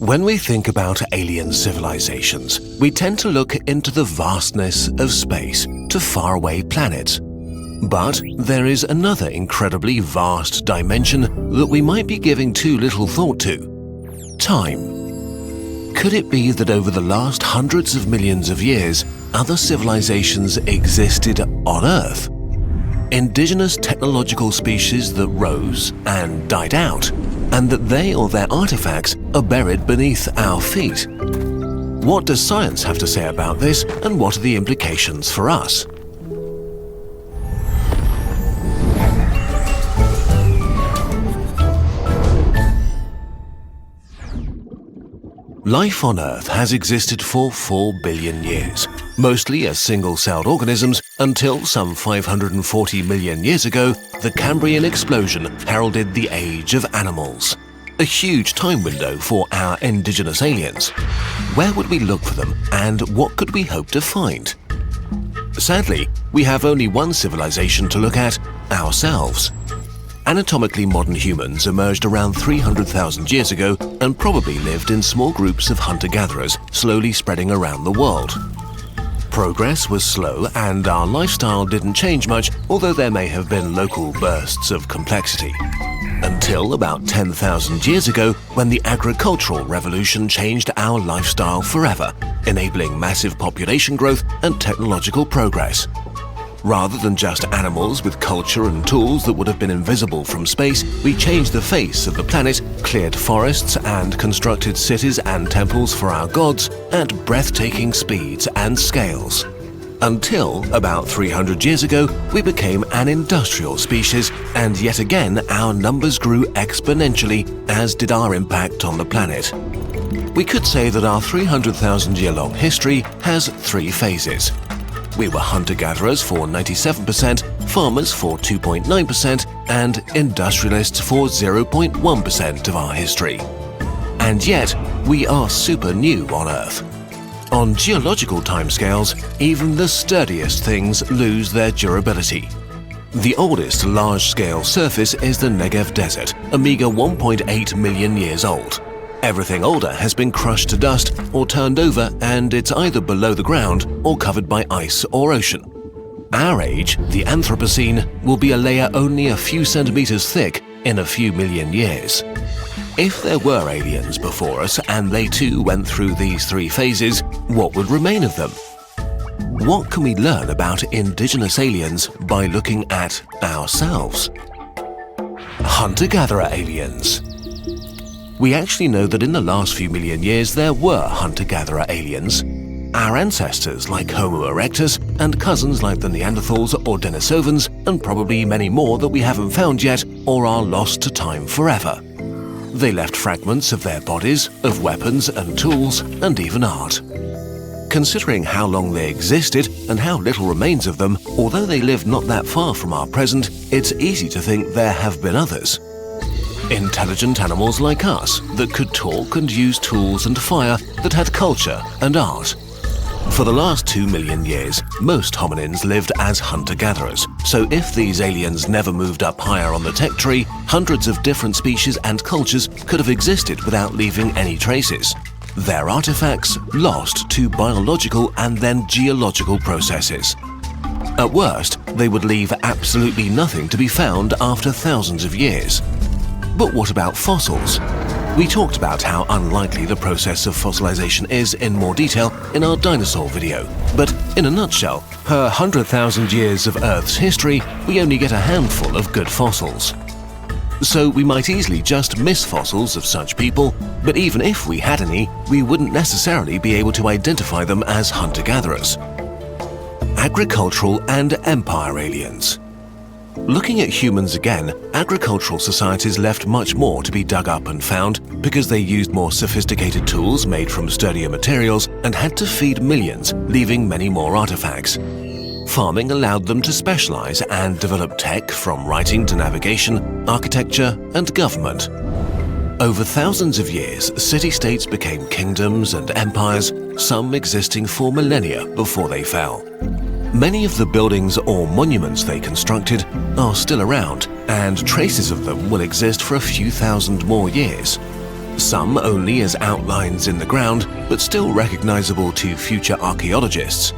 When we think about alien civilizations, we tend to look into the vastness of space to faraway planets. But there is another incredibly vast dimension that we might be giving too little thought to: time. Could it be that over the last hundreds of millions of years, other civilizations existed on Earth? Indigenous technological species that rose and died out, and that they or their artifacts are buried beneath our feet. What does science have to say about this, and what are the implications for us? Life on Earth has existed for 4 billion years, mostly as single-celled organisms until some 540 million years ago, the Cambrian explosion heralded the age of animals. A huge time window for our indigenous aliens. Where would we look for them, and what could we hope to find? Sadly, we have only one civilization to look at: ourselves. Anatomically modern humans emerged around 300,000 years ago and probably lived in small groups of hunter-gatherers, slowly spreading around the world. Progress was slow and our lifestyle didn't change much, although there may have been local bursts of complexity. Until about 10,000 years ago, when the agricultural revolution changed our lifestyle forever, enabling massive population growth and technological progress. Rather than just animals with culture and tools that would have been invisible from space, we changed the face of the planet, cleared forests and constructed cities and temples for our gods at breathtaking speeds and scales. Until about 300 years ago, we became an industrial species, and yet again our numbers grew exponentially, as did our impact on the planet. We could say that our 300,000-year-long history has 3 phases. We were hunter-gatherers for 97%, farmers for 2.9%, and industrialists for 0.1% of our history. And yet, we are super new on Earth. On geological timescales, even the sturdiest things lose their durability. The oldest large-scale surface is the Negev Desert, a meager 1.8 million years old. Everything older has been crushed to dust or turned over, and it's either below the ground or covered by ice or ocean. Our age, the Anthropocene, will be a layer only a few centimeters thick in a few million years. If there were aliens before us and they too went through these 3 phases, what would remain of them? What can we learn about indigenous aliens by looking at ourselves? Hunter-gatherer aliens. We actually know that in the last few million years there were hunter-gatherer aliens. Our ancestors like Homo erectus and cousins like the Neanderthals or Denisovans, and probably many more that we haven't found yet or are lost to time forever. They left fragments of their bodies, of weapons and tools, and even art. Considering how long they existed and how little remains of them, although they lived not that far from our present, it's easy to think there have been others. Intelligent animals like us that could talk and use tools and fire, that had culture and art. For the last 2 million years, most hominins lived as hunter-gatherers, so if these aliens never moved up higher on the tech tree, hundreds of different species and cultures could have existed without leaving any traces. Their artifacts lost to biological and then geological processes. At worst, they would leave absolutely nothing to be found after thousands of years. But what about fossils? We talked about how unlikely the process of fossilization is in more detail in our dinosaur video, but in a nutshell, per 100,000 years of Earth's history, we only get a handful of good fossils. So we might easily just miss fossils of such people, but even if we had any, we wouldn't necessarily be able to identify them as hunter-gatherers. Agricultural and empire aliens. Looking at humans again, agricultural societies left much more to be dug up and found because they used more sophisticated tools made from sturdier materials and had to feed millions, leaving many more artifacts. Farming allowed them to specialize and develop tech from writing to navigation, architecture, and government. Over thousands of years, city-states became kingdoms and empires, some existing for millennia before they fell. Many of the buildings or monuments they constructed are still around, and traces of them will exist for a few thousand more years. some only as outlines in the ground, but still recognizable to future archaeologists.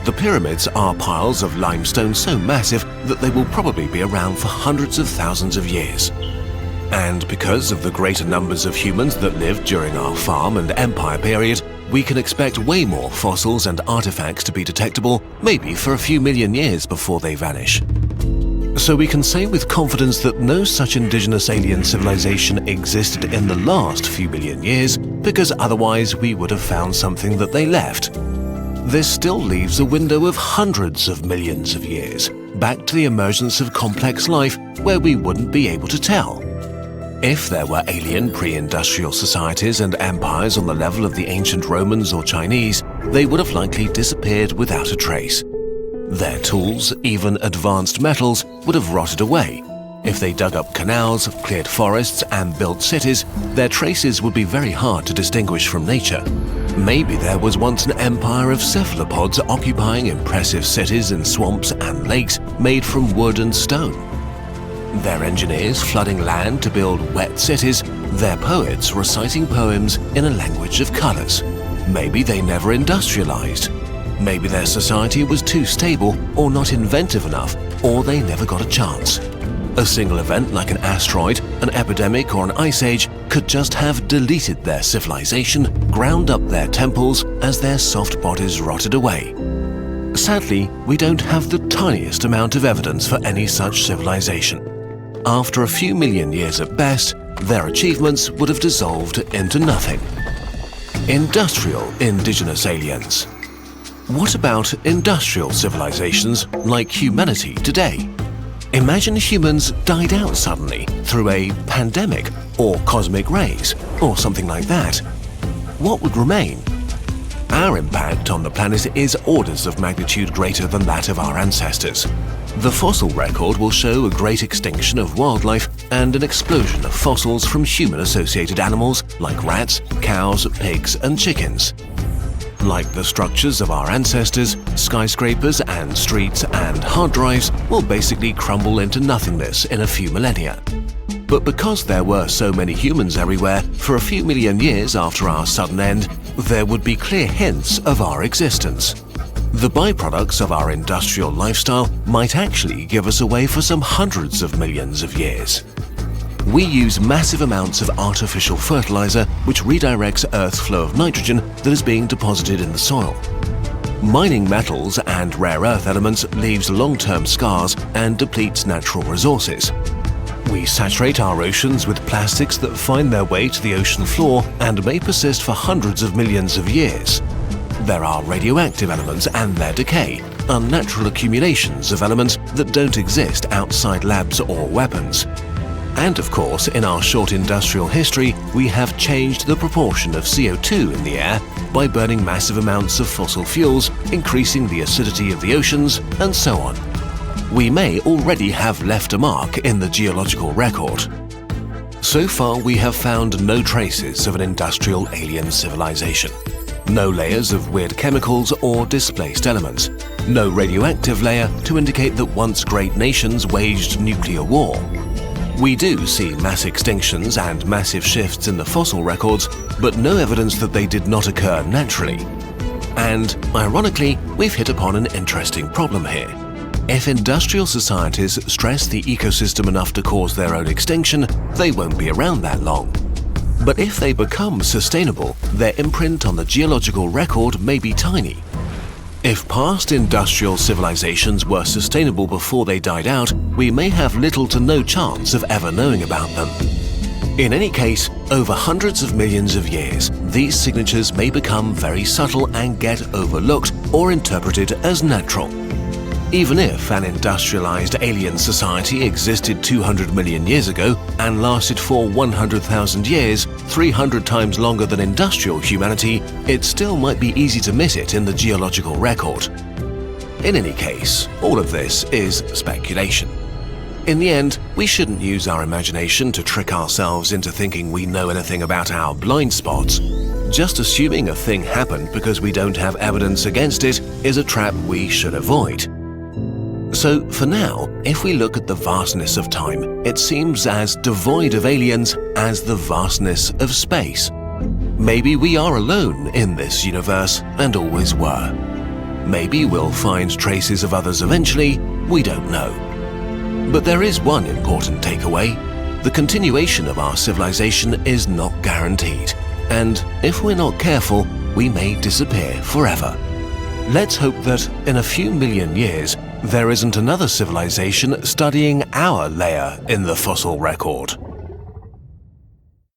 The pyramids are piles of limestone so massive that they will probably be around for hundreds of thousands of years. And because of the greater numbers of humans that lived during our farm and empire period, we can expect way more fossils and artifacts to be detectable, maybe for a few million years before they vanish. So we can say with confidence that no such indigenous alien civilization existed in the last few million years, because otherwise we would have found something that they left. This still leaves a window of hundreds of millions of years, back to the emergence of complex life, where we wouldn't be able to tell. If there were alien pre-industrial societies and empires on the level of the ancient Romans or Chinese, they would have likely disappeared without a trace. Their tools, even advanced metals, would have rotted away. If they dug up canals, cleared forests, and built cities, their traces would be very hard to distinguish from nature. Maybe there was once an empire of cephalopods occupying impressive cities in swamps and lakes made from wood and stone. Their engineers flooding land to build wet cities, their poets reciting poems in a language of colors. Maybe they never industrialized. Maybe their society was too stable or not inventive enough, or they never got a chance. A single event like an asteroid, an epidemic, or an ice age could just have deleted their civilization, ground up their temples as their soft bodies rotted away. Sadly, we don't have the tiniest amount of evidence for any such civilization. After a few million years at best, their achievements would have dissolved into nothing. Industrial indigenous aliens. What about industrial civilizations like humanity today? Imagine humans died out suddenly through a pandemic or cosmic rays or something like that. What would remain? Our impact on the planet is orders of magnitude greater than that of our ancestors. The fossil record will show a great extinction of wildlife and an explosion of fossils from human-associated animals like rats, cows, pigs, and chickens. Like the structures of our ancestors, skyscrapers and streets and hard drives will basically crumble into nothingness in a few millennia. But because there were so many humans everywhere, for a few million years after our sudden end, there would be clear hints of our existence. The byproducts of our industrial lifestyle might actually give us away for some hundreds of millions of years. We use massive amounts of artificial fertilizer which redirects Earth's flow of nitrogen that is being deposited in the soil. Mining metals and rare earth elements leaves long-term scars and depletes natural resources. We saturate our oceans with plastics that find their way to the ocean floor and may persist for hundreds of millions of years. There are radioactive elements and their decay, unnatural accumulations of elements that don't exist outside labs or weapons. And of course, in our short industrial history, we have changed the proportion of CO2 in the air by burning massive amounts of fossil fuels, increasing the acidity of the oceans, and so on. We may already have left a mark in the geological record. So far, we have found no traces of an industrial alien civilization. No layers of weird chemicals or displaced elements. No radioactive layer to indicate that once great nations waged nuclear war. We do see mass extinctions and massive shifts in the fossil records, but no evidence that they did not occur naturally. And, ironically, we've hit upon an interesting problem here. If industrial societies stress the ecosystem enough to cause their own extinction, they won't be around that long. But if they become sustainable, their imprint on the geological record may be tiny. If past industrial civilizations were sustainable before they died out, we may have little to no chance of ever knowing about them. In any case, over hundreds of millions of years, these signatures may become very subtle and get overlooked or interpreted as natural. Even if an industrialized alien society existed 200 million years ago and lasted for 100,000 years, 300 times longer than industrial humanity, it still might be easy to miss it in the geological record. In any case, all of this is speculation. In the end, we shouldn't use our imagination to trick ourselves into thinking we know anything about our blind spots. Just assuming a thing happened because we don't have evidence against it is a trap we should avoid. So for now, if we look at the vastness of time, it seems as devoid of aliens as the vastness of space. Maybe we are alone in this universe and always were. Maybe we'll find traces of others eventually, we don't know. But there is one important takeaway. The continuation of our civilization is not guaranteed, and if we're not careful, we may disappear forever. Let's hope that in a few million years, there isn't another civilization studying our layer in the fossil record.